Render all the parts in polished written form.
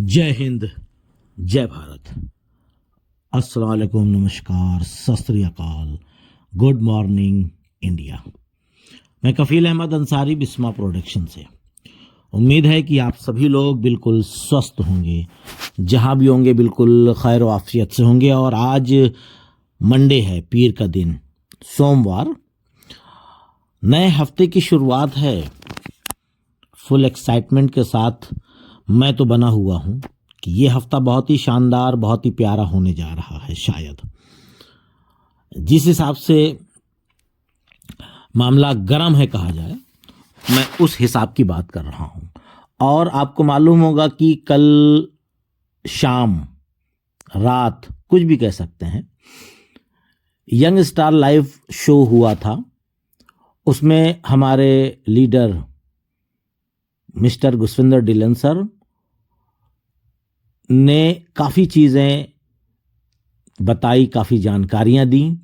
जय हिंद, जय भारत। अस्सलाम वालेकुम, नमस्कार, सत श्री अकाल, गुड मॉर्निंग इंडिया। मैं कफील अहमद अंसारी, बिस्मा प्रोडक्शन से। उम्मीद है कि आप सभी लोग बिल्कुल स्वस्थ होंगे, जहां भी होंगे बिल्कुल खैर आफियत से होंगे। और आज मंडे है, पीर का दिन, सोमवार, नए हफ्ते की शुरुआत है। फुल एक्साइटमेंट के साथ मैं तो बना हुआ हूं कि ये हफ्ता बहुत ही शानदार, बहुत ही प्यारा होने जा रहा है। शायद जिस हिसाब से मामला गर्म है कहा जाए, मैं उस हिसाब की बात कर रहा हूं। और आपको मालूम होगा कि कल शाम, रात, कुछ भी कह सकते हैं, यंग स्टार लाइव शो हुआ था। उसमें हमारे लीडर मिस्टर गुसविंदर डिलन सर ने काफ़ी चीज़ें बताई, काफ़ी जानकारियां दी।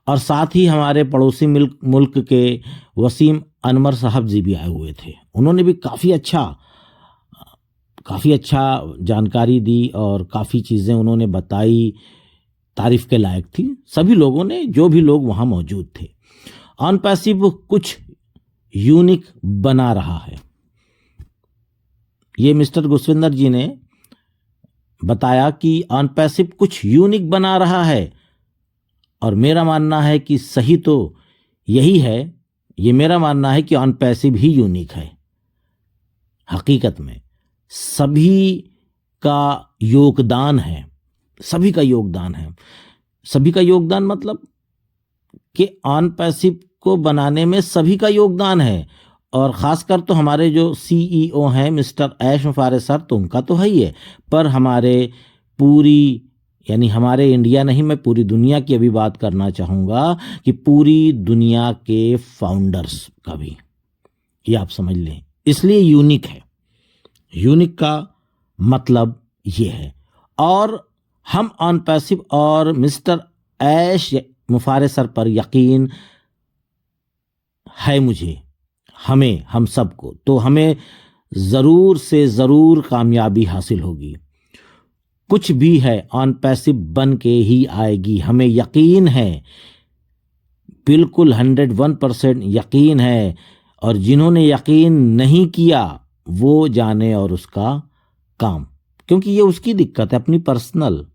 और साथ ही हमारे पड़ोसी मुल्क के वसीम अनवर साहब जी भी आए हुए थे। उन्होंने भी काफ़ी अच्छा जानकारी दी और काफ़ी चीज़ें उन्होंने बताई, तारीफ के लायक थी। सभी लोगों ने, जो भी लोग वहाँ मौजूद थे। ऑन पैसिव कुछ यूनिक बना रहा है, ये मिस्टर गुसविंदर जी ने बताया कि ऑन पैसिव कुछ यूनिक बना रहा है। और मेरा मानना है कि सही तो यही है। ये मेरा मानना है कि ऑन पैसिव ही यूनिक है। हकीकत में सभी का योगदान है, सभी का योगदान है। सभी का योगदान मतलब कि ऑन पैसिव को बनाने में सभी का योगदान है। और ख़ासकर तो हमारे जो सीईओ हैं मिस्टर ऐश मुफारे सर, तो उनका तो है ही है, पर हमारे पूरी, यानी हमारे इंडिया नहीं, मैं पूरी दुनिया की अभी बात करना चाहूँगा कि पूरी दुनिया के फाउंडर्स का भी, ये आप समझ लें। इसलिए यूनिक है। यूनिक का मतलब ये है। और हम ऑन पैसिव और मिस्टर ऐश मुफारे सर पर यकीन है मुझे, हमें, हम सबको, तो हमें ज़रूर से ज़रूर कामयाबी हासिल होगी। कुछ भी है, ऑन पैसिव बन के ही आएगी, हमें यकीन है, बिल्कुल 101% यकीन है। और जिन्होंने यकीन नहीं किया वो जाने और उसका काम, क्योंकि ये उसकी दिक्कत है अपनी पर्सनल।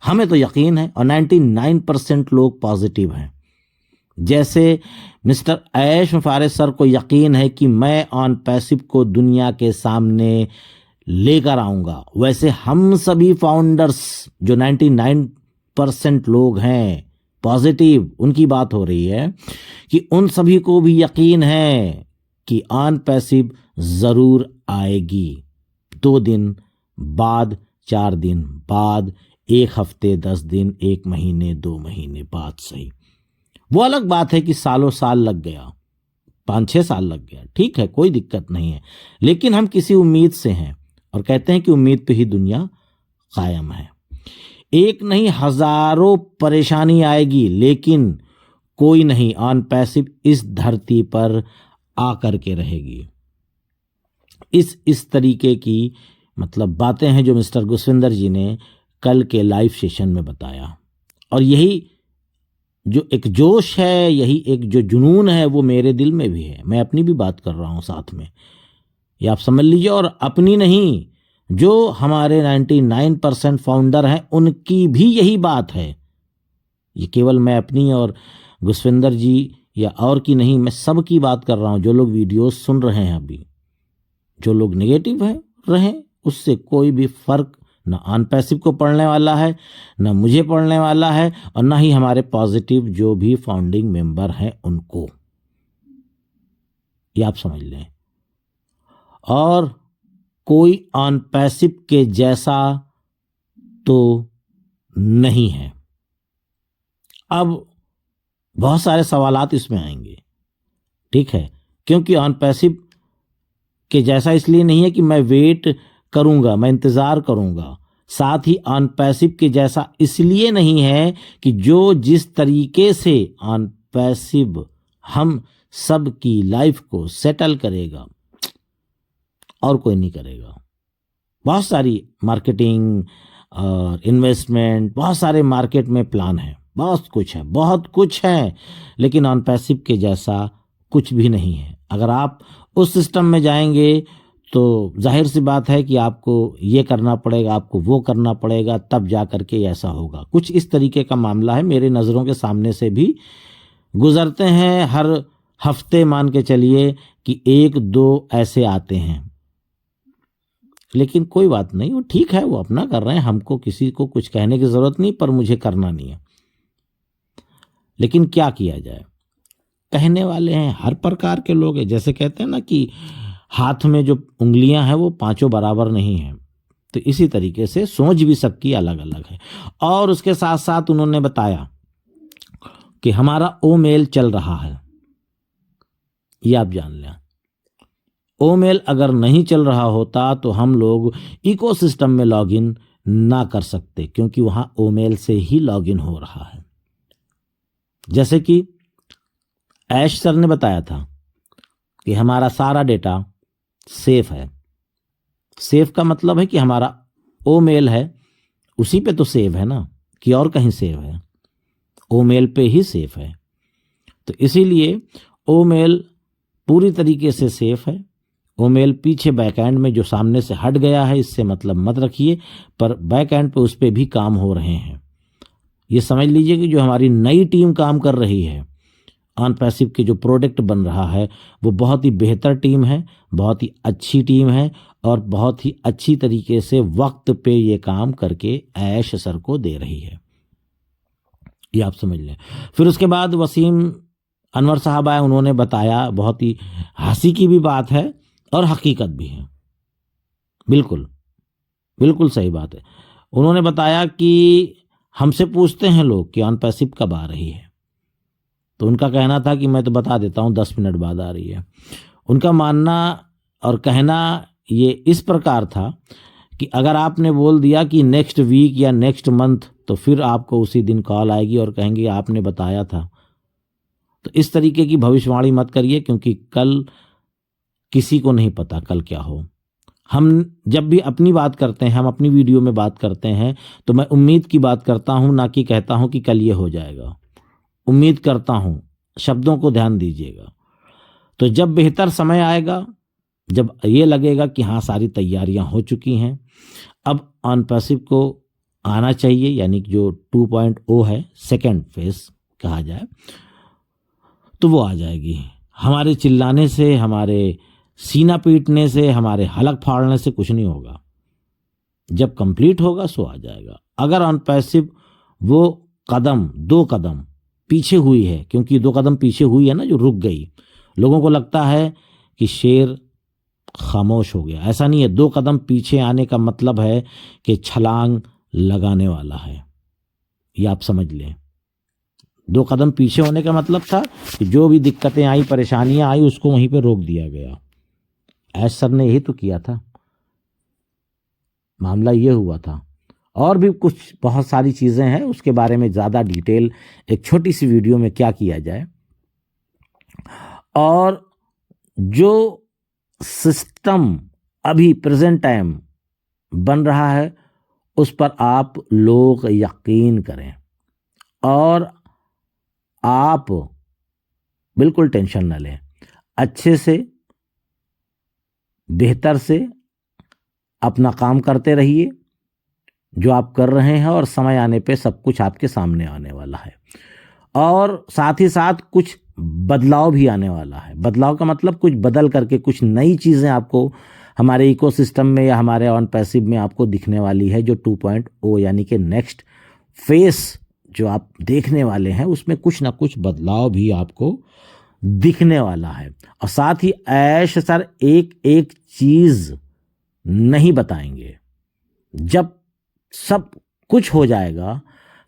हमें तो यकीन है और 99% लोग पॉजिटिव हैं। जैसे मिस्टर ऐश मुफारे सर को यकीन है कि मैं ऑन पैसिव को दुनिया के सामने लेकर आऊंगा, वैसे हम सभी फाउंडर्स जो 99% लोग हैं पॉजिटिव, उनकी बात हो रही है, कि उन सभी को भी यकीन है कि ऑन पैसिव ज़रूर आएगी। 2 दिन बाद, 4 दिन बाद, 1 हफ्ते, 10 दिन, 1 महीने, 2 महीने बाद सही। वो अलग बात है कि सालों साल लग गया, 5-6 साल लग गया, ठीक है, कोई दिक्कत नहीं है। लेकिन हम किसी उम्मीद से हैं और कहते हैं कि उम्मीद पे ही दुनिया कायम है। एक नहीं, हजारों परेशानी आएगी, लेकिन कोई नहीं ऑन पैसिव इस धरती पर आकर के रहेगी। इस तरीके की मतलब बातें हैं जो मिस्टर गुसविंदर जी ने कल के लाइव सेशन में बताया। और यही जो एक जोश है, यही एक जो जुनून है, वो मेरे दिल में भी है। मैं अपनी भी बात कर रहा हूं साथ में, ये आप समझ लीजिए। और अपनी नहीं, जो हमारे 99% फाउंडर हैं उनकी भी यही बात है। ये केवल मैं अपनी और गुसविंदर जी या और की नहीं, मैं सब की बात कर रहा हूं। जो लोग वीडियोस सुन रहे हैं अभी, जो लोग नेगेटिव हैं रहें, उससे कोई भी फर्क ना ऑन पैसिव को पढ़ने वाला है, ना मुझे पढ़ने वाला है, और ना ही हमारे पॉजिटिव जो भी फाउंडिंग मेंबर हैं उनको। ये आप समझ लें। और कोई ऑन पैसिव के जैसा तो नहीं है। अब बहुत सारे सवालात इसमें आएंगे, ठीक है, क्योंकि ऑन पैसिव के जैसा इसलिए नहीं है कि मैं वेट करूंगा, मैं इंतजार करूंगा। साथ ही ऑन पैसिव के जैसा इसलिए नहीं है कि जो जिस तरीके से ऑन पैसिव हम सब की लाइफ को सेटल करेगा और कोई नहीं करेगा। बहुत सारी मार्केटिंग और इन्वेस्टमेंट, बहुत सारे मार्केट में प्लान है, बहुत कुछ है, बहुत कुछ है, लेकिन ऑन पैसिव के जैसा कुछ भी नहीं है। अगर आप उस सिस्टम में जाएंगे तो जाहिर सी बात है कि आपको ये करना पड़ेगा, आपको वो करना पड़ेगा, तब जा करके ऐसा होगा। कुछ इस तरीके का मामला है, मेरे नज़रों के सामने से भी गुजरते हैं। हर हफ्ते मान के चलिए कि 1-2 ऐसे आते हैं, लेकिन कोई बात नहीं, वो ठीक है, वो अपना कर रहे हैं, हमको किसी को कुछ कहने की ज़रूरत नहीं, पर मुझे करना नहीं है। लेकिन क्या किया जाए, कहने वाले हैं, हर प्रकार के लोग हैं। जैसे कहते हैं ना कि हाथ में जो उंगलियां हैं वो पांचों बराबर नहीं हैं, तो इसी तरीके से सोच भी सबकी अलग अलग है। और उसके साथ साथ उन्होंने बताया कि हमारा ओ मेल चल रहा है, ये आप जान लें। ओ मेल अगर नहीं चल रहा होता तो हम लोग इकोसिस्टम में लॉगिन ना कर सकते, क्योंकि वहां ओ मेल से ही लॉगिन हो रहा है। जैसे कि ऐश सर ने बताया था कि हमारा सारा डेटा सेफ है। सेफ का मतलब है कि हमारा ओ मेल है, उसी पे तो सेव है ना, कि और कहीं सेव है, ओ मेल पे ही सेफ है। तो इसीलिए ओ मेल पूरी तरीके से सेफ है। ओ मेल पीछे बैकएंड में जो सामने से हट गया है, इससे मतलब मत रखिए, पर बैकएंड पे उस पे भी काम हो रहे हैं। ये समझ लीजिए कि जो हमारी नई टीम काम कर रही है, ऑन पैसिव के जो प्रोडक्ट बन रहा है, वो बहुत ही बेहतर टीम है, बहुत ही अच्छी टीम है, और बहुत ही अच्छी तरीके से वक्त पे ये काम करके ऐश सर को दे रही है, ये आप समझ लें। फिर उसके बाद वसीम अनवर साहब आए, उन्होंने बताया, बहुत ही हंसी की भी बात है और हकीकत भी है, बिल्कुल बिल्कुल सही बात है। उन्होंने बताया कि हमसे पूछते हैं लोग कि ऑन पैसिव कब आ रही है, तो उनका कहना था कि मैं तो बता देता हूँ 10 मिनट बाद आ रही है। उनका मानना और कहना ये इस प्रकार था कि अगर आपने बोल दिया कि नेक्स्ट वीक या नेक्स्ट मंथ, तो फिर आपको उसी दिन कॉल आएगी और कहेंगे आपने बताया था। तो इस तरीके की भविष्यवाणी मत करिए, क्योंकि कल किसी को नहीं पता कल क्या हो। हम जब भी अपनी बात करते हैं, हम अपनी वीडियो में बात करते हैं, तो मैं उम्मीद की बात करता हूं, ना कि कहता हूं कि कल ये हो जाएगा। उम्मीद करता हूं, शब्दों को ध्यान दीजिएगा। तो जब बेहतर समय आएगा, जब ये लगेगा कि हाँ सारी तैयारियां हो चुकी हैं, अब ऑन पैसिव को आना चाहिए, यानी कि जो 2.0 है, सेकेंड फेज कहा जाए, तो वो आ जाएगी। हमारे चिल्लाने से, हमारे सीना पीटने से, हमारे हलक फाड़ने से कुछ नहीं होगा। जब कंप्लीट होगा सो आ जाएगा। अगर ऑन पैसिव वो कदम 2 कदम पीछे हुई है, क्योंकि 2 कदम पीछे हुई है ना, जो रुक गई, लोगों को लगता है कि शेर खामोश हो गया। ऐसा नहीं है। 2 कदम पीछे आने का मतलब है कि छलांग लगाने वाला है, ये आप समझ लें। 2 कदम पीछे होने का मतलब था कि जो भी दिक्कतें आई, परेशानियां आई, उसको वहीं पे रोक दिया गया। ऐश सर ने यही तो किया था, मामला ये हुआ था। और भी कुछ बहुत सारी चीजें हैं, उसके बारे में ज्यादा डिटेल एक छोटी सी वीडियो में क्या किया जाए। और जो सिस्टम अभी प्रेजेंट टाइम बन रहा है, उस पर आप लोग यकीन करें, और आप बिल्कुल टेंशन न लें। अच्छे से, बेहतर से अपना काम करते रहिए जो आप कर रहे हैं, और समय आने पे सब कुछ आपके सामने आने वाला है। और साथ ही साथ कुछ बदलाव भी आने वाला है। बदलाव का मतलब कुछ बदल करके कुछ नई चीज़ें आपको हमारे इकोसिस्टम में या हमारे ऑन पैसिव में आपको दिखने वाली है, जो 2.0 यानी कि नेक्स्ट फेस जो आप देखने वाले हैं, उसमें कुछ ना कुछ बदलाव भी आपको दिखने वाला है। और साथ ही ऐश सर एक एक चीज़ नहीं बताएंगे। जब सब कुछ हो जाएगा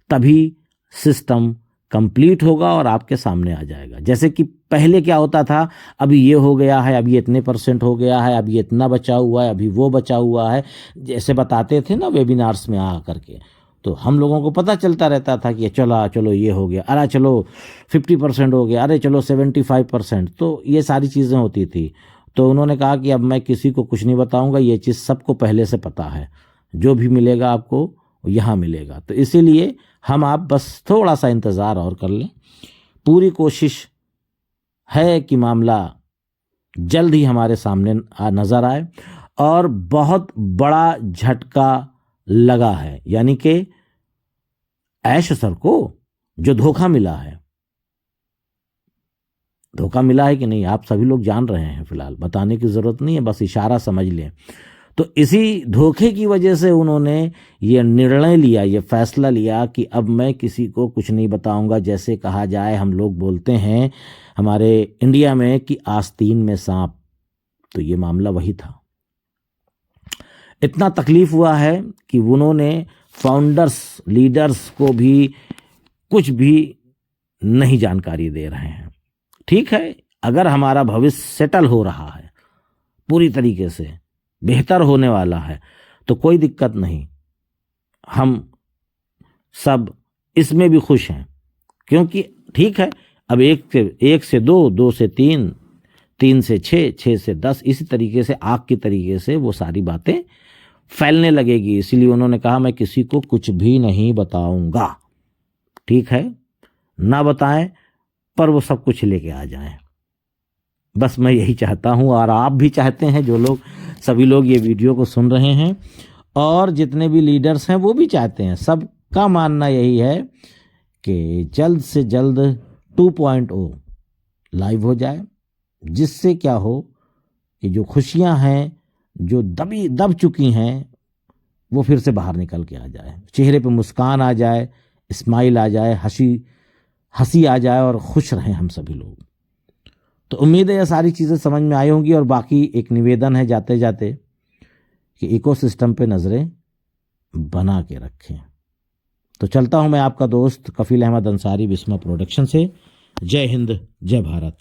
तभी सिस्टम कंप्लीट होगा और आपके सामने आ जाएगा। जैसे कि पहले क्या होता था, अभी ये हो गया है, अभी इतने % हो गया है, अभी इतना बचा हुआ है, अभी वो बचा हुआ है, जैसे बताते थे ना वेबिनार्स में आ करके, तो हम लोगों को पता चलता रहता था कि चलो ये हो गया, अरे चलो 50% हो गया, अरे चलो 75%, तो ये सारी चीज़ें होती थी। तो उन्होंने कहा कि अब मैं किसी को कुछ नहीं बताऊंगा, ये चीज़ सबको पहले से पता है, जो भी मिलेगा आपको यहाँ मिलेगा। तो इसीलिए हम आप बस थोड़ा सा इंतज़ार और कर लें। पूरी कोशिश है कि मामला जल्द ही हमारे सामने नज़र आए। और बहुत बड़ा झटका लगा है, यानी कि ऐश सर को जो धोखा मिला है, धोखा मिला है कि नहीं आप सभी लोग जान रहे हैं, फिलहाल बताने की ज़रूरत नहीं है, बस इशारा समझ लें। तो इसी धोखे की वजह से उन्होंने ये निर्णय लिया, ये फैसला लिया कि अब मैं किसी को कुछ नहीं बताऊंगा। जैसे कहा जाए, हम लोग बोलते हैं हमारे इंडिया में कि आस्तीन में सांप, तो ये मामला वही था। इतना तकलीफ हुआ है कि उन्होंने फाउंडर्स, लीडर्स को भी कुछ भी नहीं जानकारी दे रहे हैं। ठीक है, अगर हमारा भविष्य सेटल हो रहा है, पूरी तरीके से बेहतर होने वाला है, तो कोई दिक्कत नहीं, हम सब इसमें भी खुश हैं। क्योंकि ठीक है, अब एक से दो, दो से तीन, तीन से छः, छः से 10, इसी तरीके से आग की तरीके से वो सारी बातें फैलने लगेगी। इसीलिए उन्होंने कहा मैं किसी को कुछ भी नहीं बताऊंगा। ठीक है, ना बताएं, पर वो सब कुछ लेके आ जाएं। बस मैं यही चाहता हूं, और आप भी चाहते हैं, जो लोग, सभी लोग ये वीडियो को सुन रहे हैं और जितने भी लीडर्स हैं वो भी चाहते हैं। सबका मानना यही है कि जल्द से जल्द 2.0 लाइव हो जाए, जिससे क्या हो कि जो खुशियां हैं, जो दब चुकी हैं, वो फिर से बाहर निकल के आ जाए, चेहरे पे मुस्कान आ जाए, स्माइल आ जाए, हंसी आ जाए और खुश रहें हम सभी लोग। तो उम्मीद है ये सारी चीज़ें समझ में आई होंगी। और बाकी एक निवेदन है जाते जाते कि इकोसिस्टम पे नज़रें बना के रखें। तो चलता हूं मैं, आपका दोस्त कफील अहमद अंसारी, विस्मा प्रोडक्शन से। जय हिंद, जय भारत।